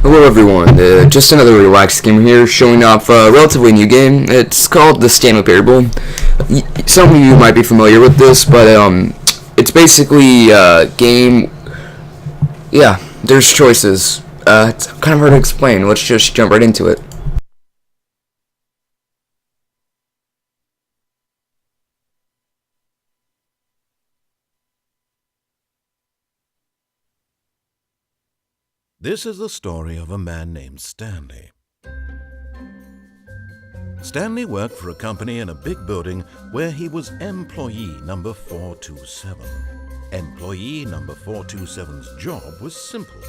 Hello everyone, just another relaxed game here, showing off a relatively new game. It's called the Stanley Parable. Some of you might be familiar with this, but it's basically a game. Yeah, there's choices. It's kind of hard to explain. Let's just jump right into it. This is the story of a man named Stanley. Stanley worked for a company in a big building where he was employee number 427. Employee number 427's job was simple.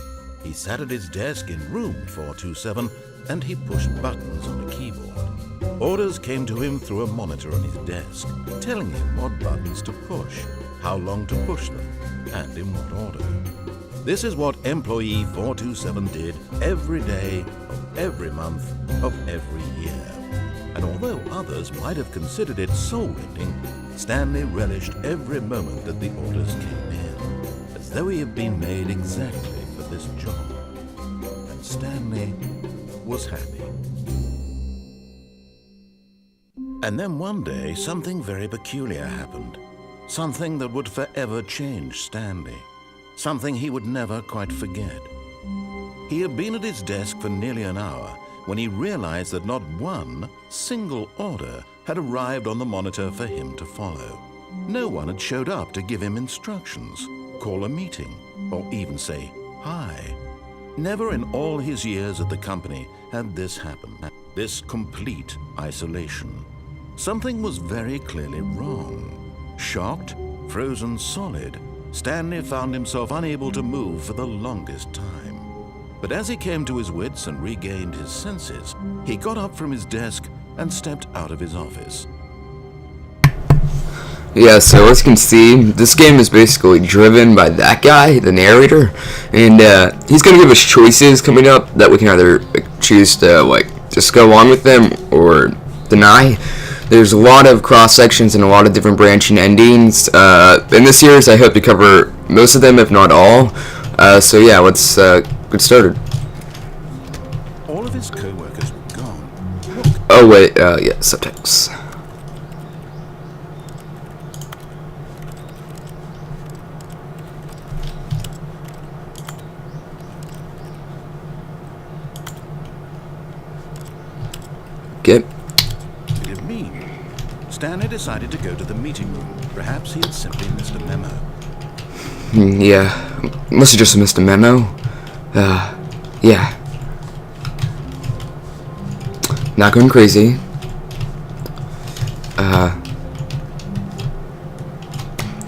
He sat at his desk in room 427 and he pushed buttons on a keyboard. Orders came to him through a monitor on his desk, telling him what buttons to push, how long to push them, and in what order. This is what employee 427 did every day of every month of every year. And although others might have considered it soul-rending, Stanley relished every moment that the orders came in, as though he had been made exactly for this job. And Stanley was happy. And then one day, something very peculiar happened. Something that would forever change Stanley. Something he would never quite forget. He had been at his desk for nearly an hour when he realized that not one single order had arrived on the monitor for him to follow. No one had showed up to give him instructions, call a meeting, or even say hi. Never in all his years at the company had this happened, this complete isolation. Something was very clearly wrong. Shocked, frozen solid, Stanley found himself unable to move for the longest time. But as he came to his wits and regained his senses, he got up from his desk and stepped out of his office. Yeah, so as you can see, this game is basically driven by that guy, the narrator, and he's going to give us choices coming up that we can either choose to just go on with them or deny. There's a lot of cross sections and a lot of different branching endings. In this series, I hope to cover most of them, if not all. So yeah, let's get started. All of his co-workers were gone. Oh wait, yeah, subtitles. Okay. Stanley decided to go to the meeting room. Perhaps he had simply missed a memo. Yeah, must have just missed a memo. Yeah. Not going crazy.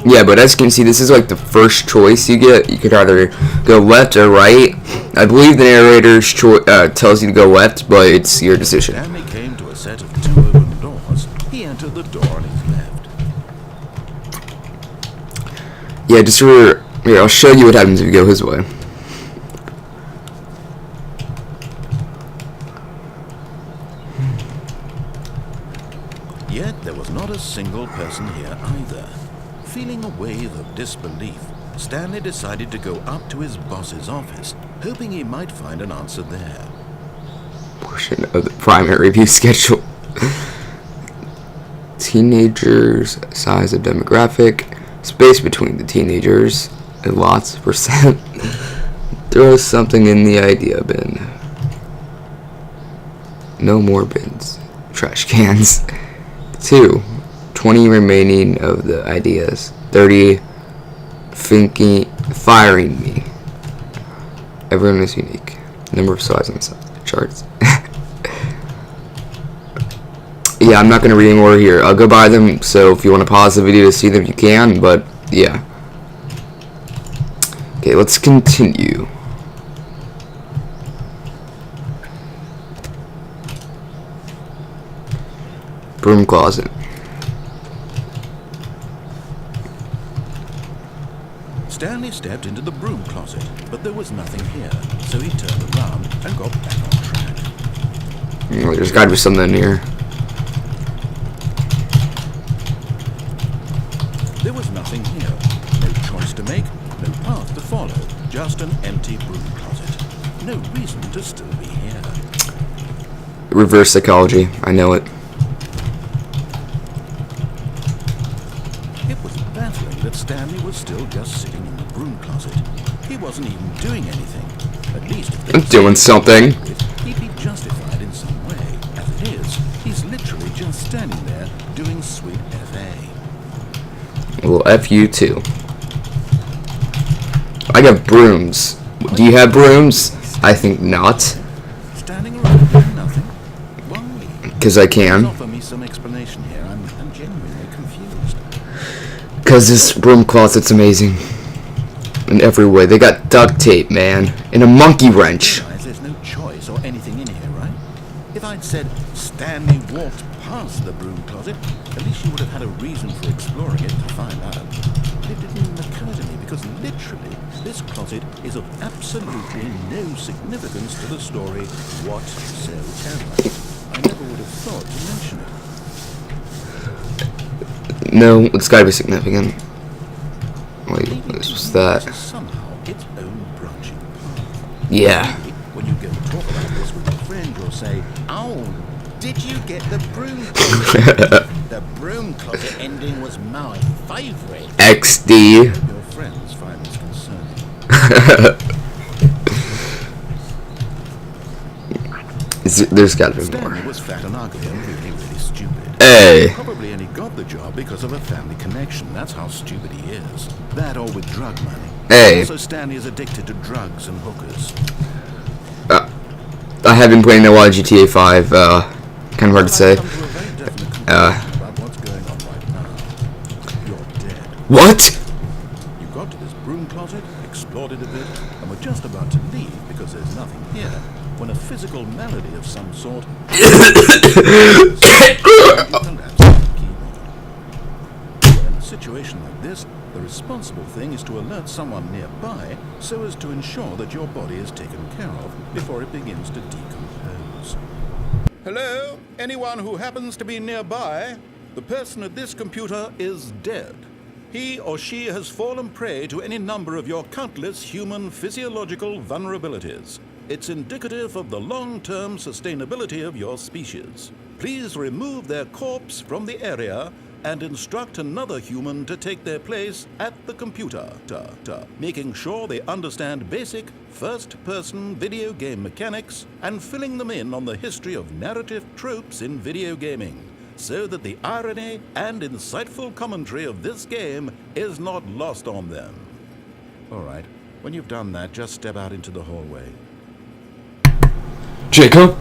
Yeah, but as you can see, this is like the first choice you get. You could either go left or right. I believe the narrator tells you to go left, but it's your decision. Stanley came to a set of two open doors. He entered the door on his left. Yeah, just here, I'll show you what happens if you go his way. Yet there was not a single person here either. Feeling a wave of disbelief, Stanley decided to go up to his boss's office, hoping he might find an answer there. Portion of the primary review schedule. Teenagers, size of demographic, space between the teenagers, and lots of percent. Throw something in the idea bin. No more bins. Trash cans. 2. 20 remaining of the ideas. 30 firing me. Everyone is unique. Number of slides on the charts. Yeah, I'm not going to read any more here. I'll go by them, so if you want to pause the video to see them, you can, but yeah. Okay, let's continue. Broom closet. Stanley stepped into the broom closet, but there was nothing here, so he turned around and got back on track. There's got to be something in here. There was nothing here. No choice to make, no path to follow. Just an empty broom closet. No reason to still be here. Reverse psychology. I know it. It was baffling that Stanley was still just sitting in the broom closet. He wasn't even doing anything. At least if I'm doing something. he'd be justified in some way. As it is, he's literally just standing there doing sweet FA. Well, F you too. I got brooms. Do you have brooms? I think not. Standing around doing nothing? Why? Because I can. Offer me some explanation here. I'm genuinely confused. Because this broom closet's amazing. In every way. They got duct tape, man. And a monkey wrench. There's no choice or anything in here, right? If I'd said Stanley walked past the broom closet, at least you would have had a reason for exploring it to find out. But it didn't even occur to me because literally this closet is of absolutely no significance to the story whatsoever. I never would have thought to mention it. No, it's gotta be significant. Wait, what was that? Somehow its own branching path. Yeah. When you go and talk about this with your friend, you'll say, "Oh, did you get the broom closet?" The broom closet ending was my favourite. XD. Your friends find this concerning. There's gotta be Stanley more. was fat and ugly and really, really stupid. Hey. Probably only got the job because of a family connection. That's how stupid he is. That or with drug money. Hey. Also, Stanley is addicted to drugs and hookers. I have been playing a lot of GTA 5. Kind of hard to say. I've come to a very definite conclusion about what's going on right now. You're dead. What? You got to this broom closet, explored it a bit, and were just about to leave because there's nothing here, when a physical malady of some sort collapsed on the keyboard. In a situation like this, the responsible thing is to alert someone nearby so as to ensure that your body is taken care of before it begins to decompose. Hello? Anyone who happens to be nearby? The person at this computer is dead. He or she has fallen prey to any number of your countless human physiological vulnerabilities. It's indicative of the long-term sustainability of your species. Please remove their corpse from the area and instruct another human to take their place at the computer, making sure they understand basic first-person video game mechanics and filling them in on the history of narrative tropes in video gaming, so that the irony and insightful commentary of this game is not lost on them. All right, when you've done that, just step out into the hallway. Jacob?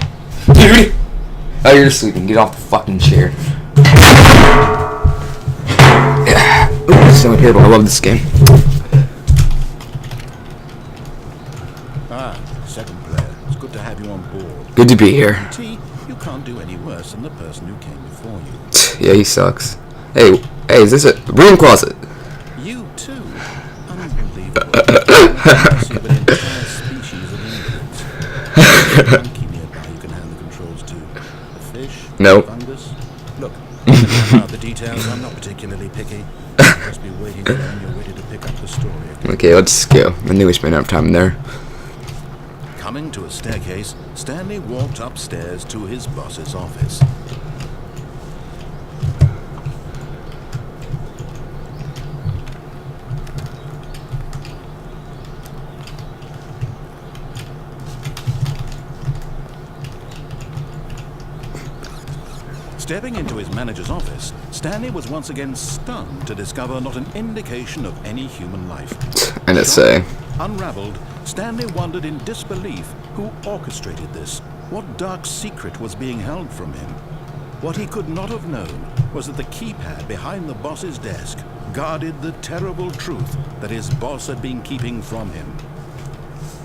Dude! Oh, you're sleeping. Get off the fucking chair. Ooh, it's so terrible. I love this game. Ah, second player. It's good to have you on board. Good to be here. T, you can't do any worse than the person who came before you. Yeah, he sucks. Hey, is this a room closet? You too. Unbelievable. Of an entire species of inverts. There's a monkey nearby you can hand the controls to. A fish? Nope. Fungus? Look, about the details, I'm not particularly picky. I'll just be waiting for when you're ready to pick up the story. Okay, let's go. I knew we spent enough time there. Coming to a staircase, Stanley walked upstairs to his boss's office. Stepping into his manager's office, Stanley was once again stunned to discover not an indication of any human life. NSA. Unraveled, Stanley wondered in disbelief who orchestrated this. What dark secret was being held from him? What he could not have known was that the keypad behind the boss's desk guarded the terrible truth that his boss had been keeping from him.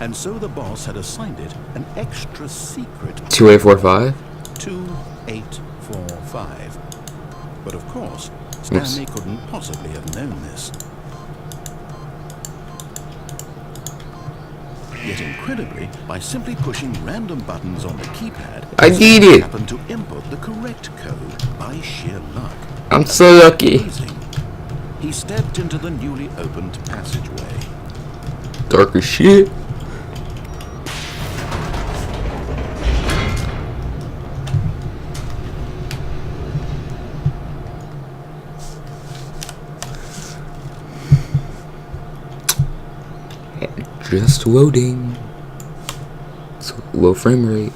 And so the boss had assigned it an extra secret 2845? 2845. But of course, Stanley couldn't possibly have known this. Yet incredibly, by simply pushing random buttons on the keypad, I did it! happened to input the correct code by sheer luck. I'm so lucky. Amazing. He stepped into the newly opened passageway. Dark as shit. Just loading. It's low frame rate.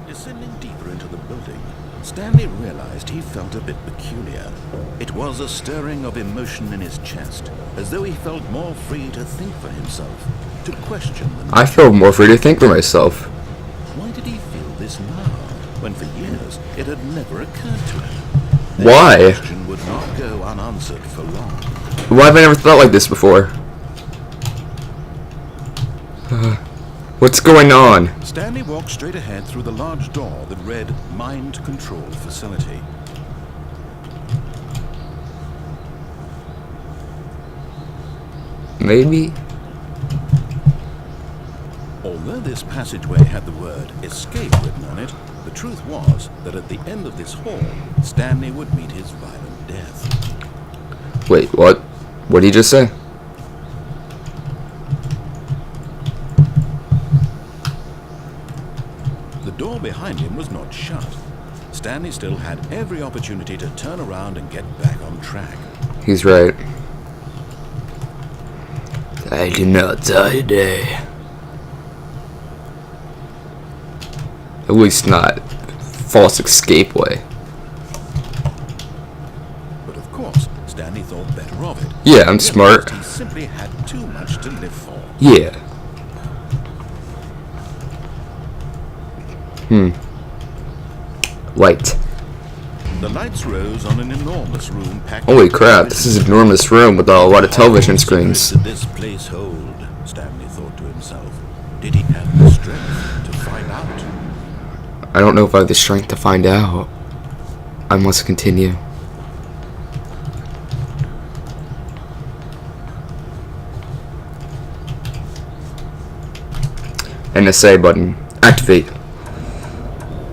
Descending deeper into the building, Stanley realized he felt a bit peculiar. It was a stirring of emotion in his chest, as though he felt more free to think for himself, to question the I feel more free to think for myself. Why did he feel this now, when for years it had never occurred to him? Why? The question would not go unanswered for long. Why have I never thought like this before? What's going on? Stanley walked straight ahead through the large door that read Mind Control Facility. Maybe? Although this passageway had the word escape written on it, the truth was that at the end of this hall, Stanley would meet his violent death. Wait, what? What did he just say? The door behind him was not shut. Stanley still had every opportunity to turn around and get back on track. He's right. I did not die today. At least not false escape way. But of course, Stanley thought better of it. Yeah, I'm smart. He simply had too much to live for. Yeah. Light. The lights rose on an enormous room packed. Holy crap, this is an enormous room with a lot of television screens. Did this place hold? Stanley thought to himself. Did he have the strength to find out? I don't know if I have the strength to find out. I must continue. NSA button. Activate.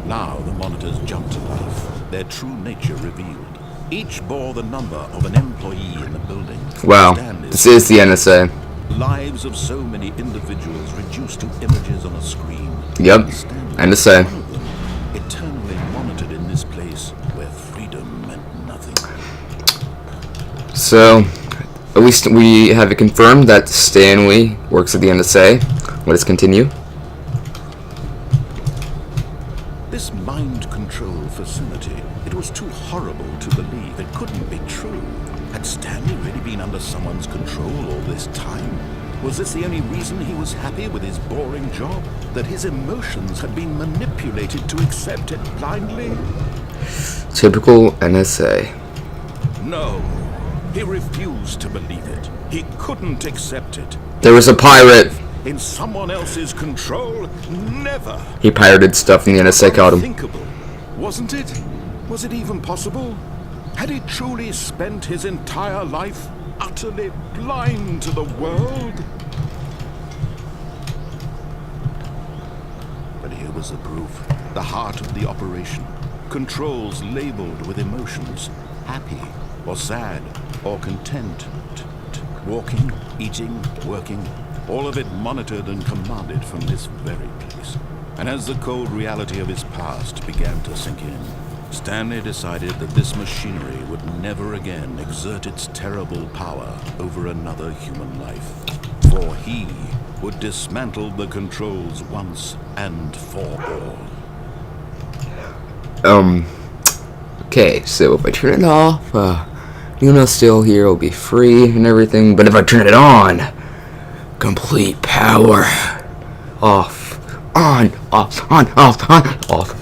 Now the monitors jumped to life, their true nature revealed. Each bore the number of an employee in the building. Wow, Stanley's this is the NSA. lives of so many individuals reduced to images on a screen. Yep, Stanley, NSA. one of them, eternally monitored in this place where freedom meant nothing. So, at least we have it confirmed that Stanley works at the NSA. Let us continue. This mind control facility, it was too horrible to believe. It couldn't be true. Had Stanley really been under someone's control all this time? Was this the only reason he was happy with his boring job? That his emotions had been manipulated to accept it blindly? Typical NSA. No, he refused to believe it. He couldn't accept it. There was a pirate. In someone else's control? Never. He pirated stuff and the NSA caught him. Unthinkable, wasn't it? Was it even possible? Had he truly spent his entire life utterly blind to the world? But here was the proof. The heart of the operation. Controls labeled with emotions. Happy, or sad, or content. Walking, eating, working. All of it monitored and commanded from this very place. And as the cold reality of his past began to sink in, Stanley decided that this machinery would never again exert its terrible power over another human life. For he would dismantle the controls once and for all. Okay, so if I turn it off, Luna's still here, will be free and everything, but if I turn it on, complete power. Off. On. Off. On. Off. On. Off.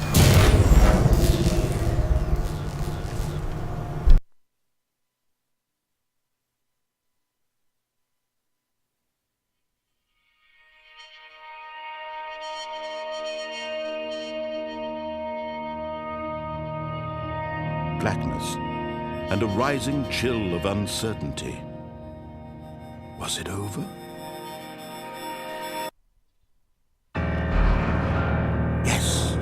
Blackness and a rising chill of uncertainty. Was it over? Yes.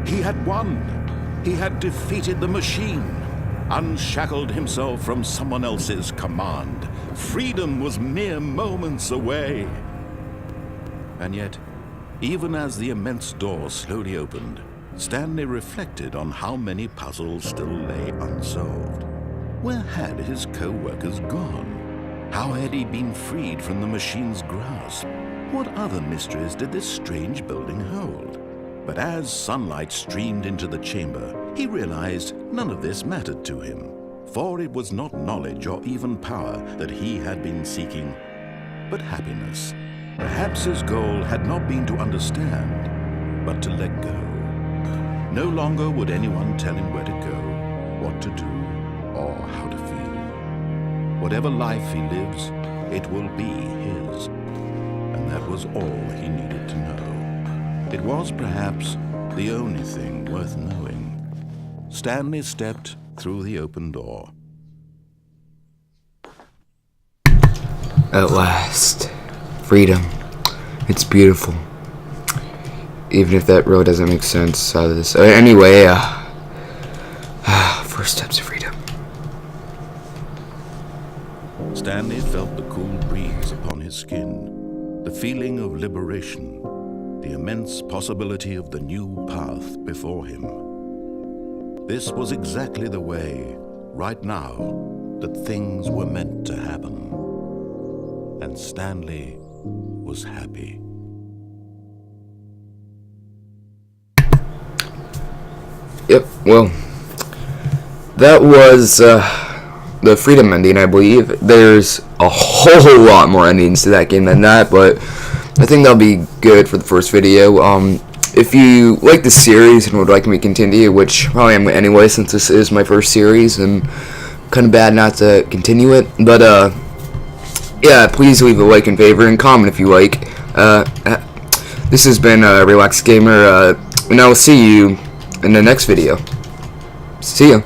He had won. He had defeated the machine. unshackled himself from someone else's command. Freedom was mere moments away. And yet, even as the immense door slowly opened, Stanley reflected on how many puzzles still lay unsolved. Where had his co-workers gone? How had he been freed from the machine's grasp? What other mysteries did this strange building hold? But as sunlight streamed into the chamber, he realized none of this mattered to him, for it was not knowledge or even power that he had been seeking, but happiness. Perhaps his goal had not been to understand, but to let go. No longer would anyone tell him where to go, what to do, or how to feel. Whatever life he lives, it will be his. And that was all he needed to know. It was perhaps the only thing worth knowing. Stanley stepped through the open door. At last. Freedom. It's beautiful. Even if that really doesn't make sense out of this. Anyway, first steps to freedom. Stanley felt the cool breeze upon his skin, the feeling of liberation, the immense possibility of the new path before him. This was exactly the way, right now, that things were meant to happen. And Stanley was happy. Yep, well, that was the freedom ending, I believe. There's a whole lot more endings to that game than that, but I think that'll be good for the first video. If you like the series and would like me to continue, which probably am anyway since this is my first series, and kind of bad not to continue it, but yeah, please leave a like and favor and comment if you like. This has been Relaxed Gamer, and I will see you in the next video. See ya.